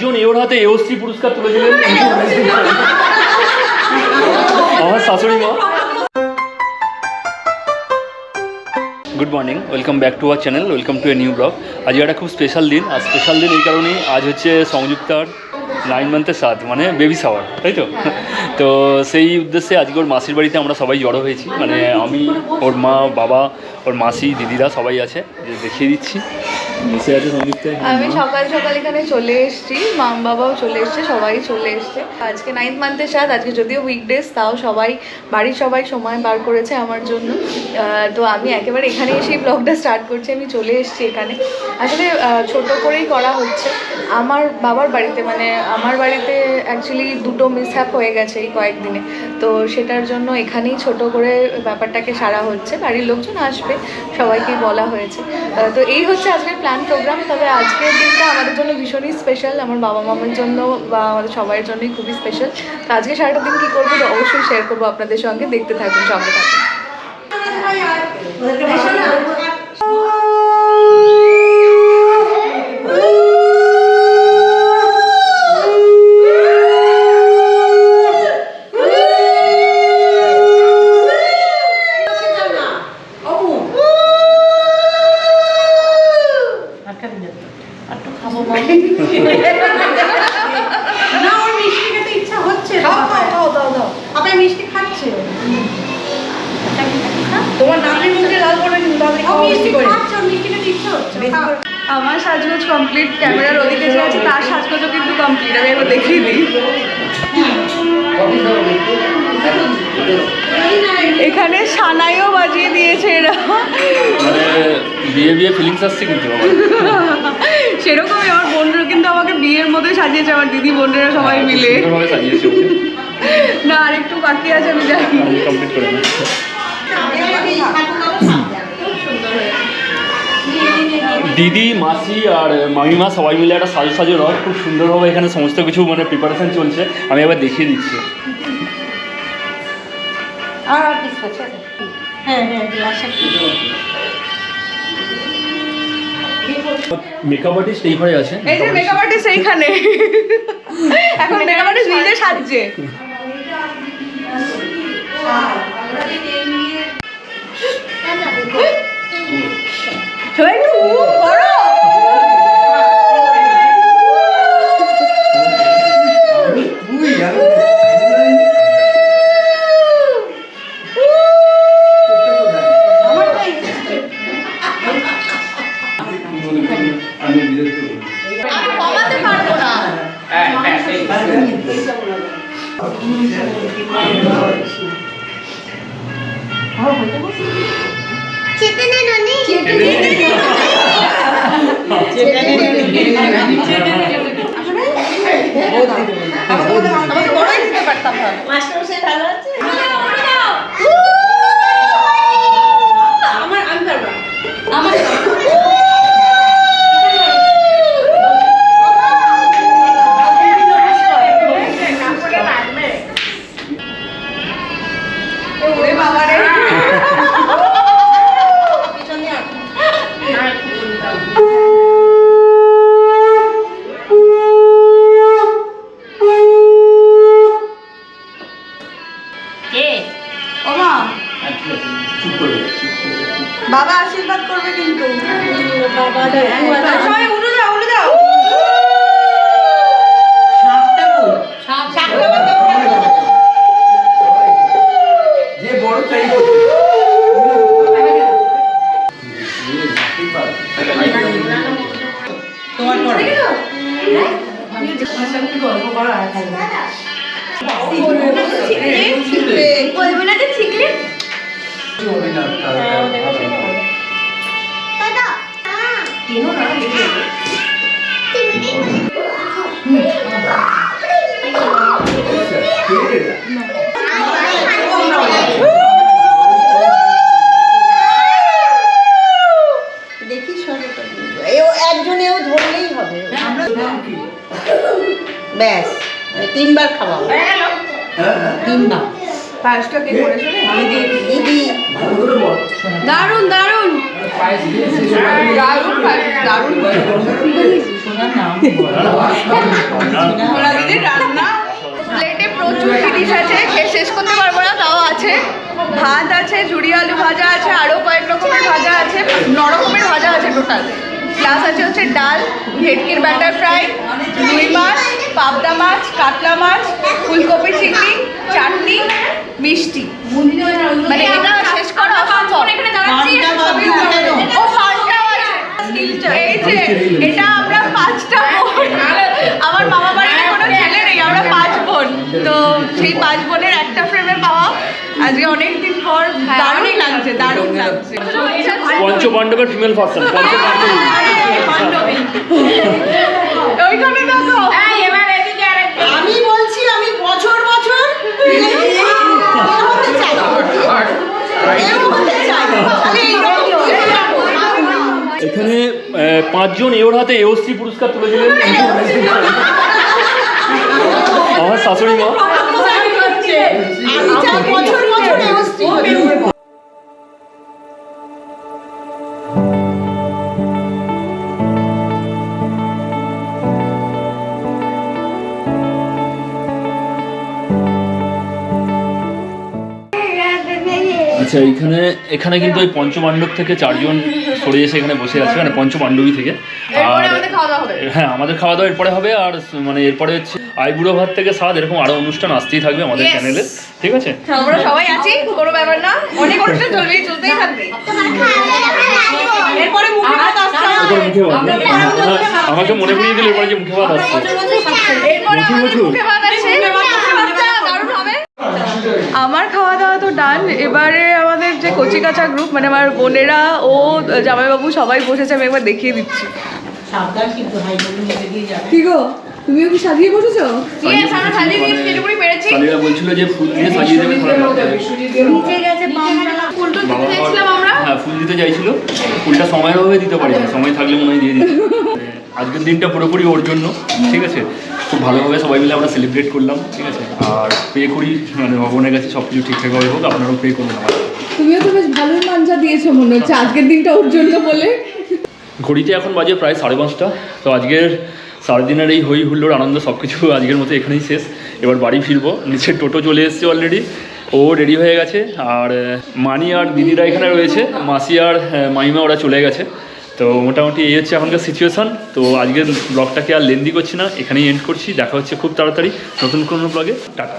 একজন এর হাতে এওশ্রী পুরস্কার তুলে দিলেন আমার শাশুড়ি মা। Good morning, welcome back to our channel, welcome to a new blog. আজ একটা খুব স্পেশাল দিন। আর স্পেশাল দিন এই কারণেই, আজ হচ্ছে সংযুক্তার 9 মান্থের সাথ, মানে বেবি শাওয়ার, তাই তো? তো সেই উদ্দেশ্যে আজকে ওর মাসির বাড়িতে আমরা সবাই জড়ো হয়েছি। মানে আমি, ওর মা, বাবা, ওর মাসি, দিদিরা সবাই আছে। যে দেখিয়ে দিচ্ছি, বসে আছে সংযুক্তা। আমি সকাল সকাল এখানে চলে এসেছি, মাম বাবাও চলে এসছে, সবাই চলে এসছে। আজকে 9 মান্থের সাথে, আজকে যদিও উইকডেজ, তাও সবাই বাড়ির সবাই সময় বার করেছে আমার জন্য। তো আমি একেবারে এখানে এসেই ব্লগটা স্টার্ট করছি। আমি চলে এসেছি এখানে, আসলে ছোট করেই করা হচ্ছে আমার বাবার বাড়িতে। মানে আমার বাড়িতে অ্যাকচুয়ালি দুটো মিসহ্যাপ হয়ে গেছে এই কয়েকদিনে, তো সেটার জন্য এখানেই ছোট করে ব্যাপারটাকে সারা হচ্ছে। বাড়ির লোকজন আসবে, সবাইকেই বলা হয়েছে। তো এই হচ্ছে আজকের প্ল্যান প্রোগ্রাম। তবে আজকের দিনটা আমাদের জন্য ভীষণই স্পেশাল, আমার বাবা মামার জন্য বা আমাদের সবার জন্যই খুবই স্পেশাল। তো আজকে সারাটা দিন কী করবো অবশ্যই শেয়ার করবো আপনাদের সঙ্গে, দেখতে থাকুন, সঙ্গে থাকুন। আমার সাজগোজ কমপ্লিট, ক্যামেরার ওদিকে যে আছে তার সাজগোজও কিন্তু কমপ্লিট। আমি একবার দেখিয়ে দিই। এখানে সানাইও বাজিয়ে দিয়েছে এরা, মানে বিয়ে বিয়ে ফিলিংস আসছে কিন্তু সেরকমই। আমার বোনরা কিন্তু আমাকে বিয়ের মধ্যে সাজিয়েছে, আমার দিদি বোনেরা সবাই মিলে। সাজিয়েছে না, আর একটু বাকি আছে, আমি জানি। কমপ্লিট করে না। দিদি, মাসি আর মামিমা সবাই মিলে একটা সাজো রথ, খুব সুন্দরভাবে এখানে সমস্ত কিছু মানে প্রিপারেশন চলছে। আমি এবার দেখিয়ে দিচ্ছি। মেকআপ আর্টিস্ট এই ঘরে আছে। এই যে মেকআপ আর্টিস্ট এইখানে, এখন মেকআপ আর্টিস্ট নিজে সাজছে। বাবা আশীর্বাদ করবে কিন্তু। বাবা সবাই উড়ে যাও, উড়ে যাও। যে বড় চাই তোমার পরে গল্প করা আছে। বলবো না যে ঠিকলে দেখি একজনেও ধরলেই হবে, ব্যাস 3 বার খাওয়া, 3 বার। পায়েসটা কে করেছে রে? দিদি দারুণ দারুণ দারুণ পায়েস, দারুণ সোনার নাম ওরা দিদি রান্না। প্লেটে প্রচুর জিনিস আছে, খেয়ে শেষ করতে পারবো না, তাও আছে। ভাত আছে, ঝুড়ি আলু ভাজা আছে, আরও কয়েক রকমের ভাজা আছে, 9 রকমের ভাজা আছে টোটাল। প্লাস আছে হচ্ছে ডাল, ভেটকির ব্যাটার ফ্রাই, রুই মাছ, পাবদা মাছ, কাতলা মাছ, ফুলকপি চিংড়ি, চাটনি, মিষ্টি। মানে এটা শেষ করা অসম্ভব। ও পাঁচটাও আছে। এই যে এটা আমরা 5টা বোন, আমার মামা বাড়িতে কোনো ছেলে নেই, আমরা 5 বোন। তো সেই 5 বোনের একটা ফ্রেমে পাওয়া আজকে অনেকদিন পর, দারুণই লাগছে, দারুণ লাগছে। পঞ্চপাণ্ডবের ফিমেল ভার্সন পাণ্ডবী। ওইখানে দেখো আমি বলছি আমি বছর বছর এ হতে চাই। এ হতে চাই। তাহলে এখানে 5 জন এওর হাতে এওশ্রী পুরস্কার তুলে দিলেন আমার শাশুড়ি মা। আমি চাই বছর বছর এ হস্তি করি। আচ্ছা, এখানে কিন্তু ওই পঞ্চপাণ্ডব থেকে 4 জন সরে এসে এখানে বসে আছে, মানে পঞ্চপাণ্ডবী থেকে। আর হ্যাঁ, আমাদের খাওয়া দাওয়া এরপরে হবে। আর মানে এরপরে হচ্ছে আইবুড়ো ভাত থেকে স্বাদ, এরকম আরো অনুষ্ঠান আসতেই থাকবে আমাদের Yes. চ্যানেলে, ঠিক আছে? আমরা সবাই আছি, কোনো ব্যাপার না, অনেক অনুষ্ঠান চলবেই, চলতেই থাকবে। এরপরে মুখে ভাত আসছে, এরপর মুখে ভাত না? আমাকে মনে করিয়ে দিল এরপরে যে মুখে ভাত আসছে। এরপরে আমাদের মুখে ভাত আসছে, মুখে ভাতটা দারুণ হবে। আমার খাওয়া দাওয়া তো ডান। এবারে আমাদের যে কচিকাচা গ্রুপ, মানে আমার বোনেরা ও জামাইবাবু সবাই বসেছে, আমি একবার দেখিয়ে দিচ্ছি। সাবধান কিন্তু হাই বলুন মেরে দিয়ে যাবে কি গো, তুমিও কি সাজিয়ে বসেছো? ইয়েস, আমরা সাজিয়ে দিয়েছি, যেটুকুনি পেরেছি। সালিরা বলছিল যে ফুল দিয়ে সাজিয়ে দেবে, নিচে গেছে বামটা, ফুলটু দিতে চাইছিলাম আমরা। হ্যাঁ, ফুল দিতে চাইছিল, ফুলটা সময়ের অভাবে দিতে পারিনি, সময় থাকলে মনে হয় দিয়ে দিত। আজকের দিনটা পুরোপুরি ওর জন্য, ঠিক আছে? খুব ভালোভাবে সবাই মিলে আমরা সেলিব্রেট করলাম, ঠিক আছে? আর প্রে করি মানে ভগবানের কাছে সব কিছু ঠিকঠাকভাবে হোক, আপনারাও প্রে করুন আমার। তুমিও তো বেশ ভালোই মানজা দিয়েছো মনে হচ্ছে আজকের দিনটা ওর জন্য বলে। ঘড়িতে এখন বাজে প্রায় 5:30। তো আজকের সারাদিনের এই হই হুল্লোড় আনন্দ সব কিছু আজকের মতো এখানেই শেষ। এবার বাড়ি ফিরবো। নিচে টোটো চলে এসেছে অলরেডি, ও রেডি হয়ে গেছে। আর মানি আর দিদিরা এখানে রয়েছে, মাসি আর মাইমা ওরা চলে গেছে। তো মোটামুটি এই হচ্ছে এখনকার সিচুয়েশান। তো আজকের ব্লগটাকে আর লেন্দি করছি না, এখানেই এন্ড করছি। দেখা হচ্ছে খুব তাড়াতাড়ি নতুন কোনো ব্লগে। টাটা।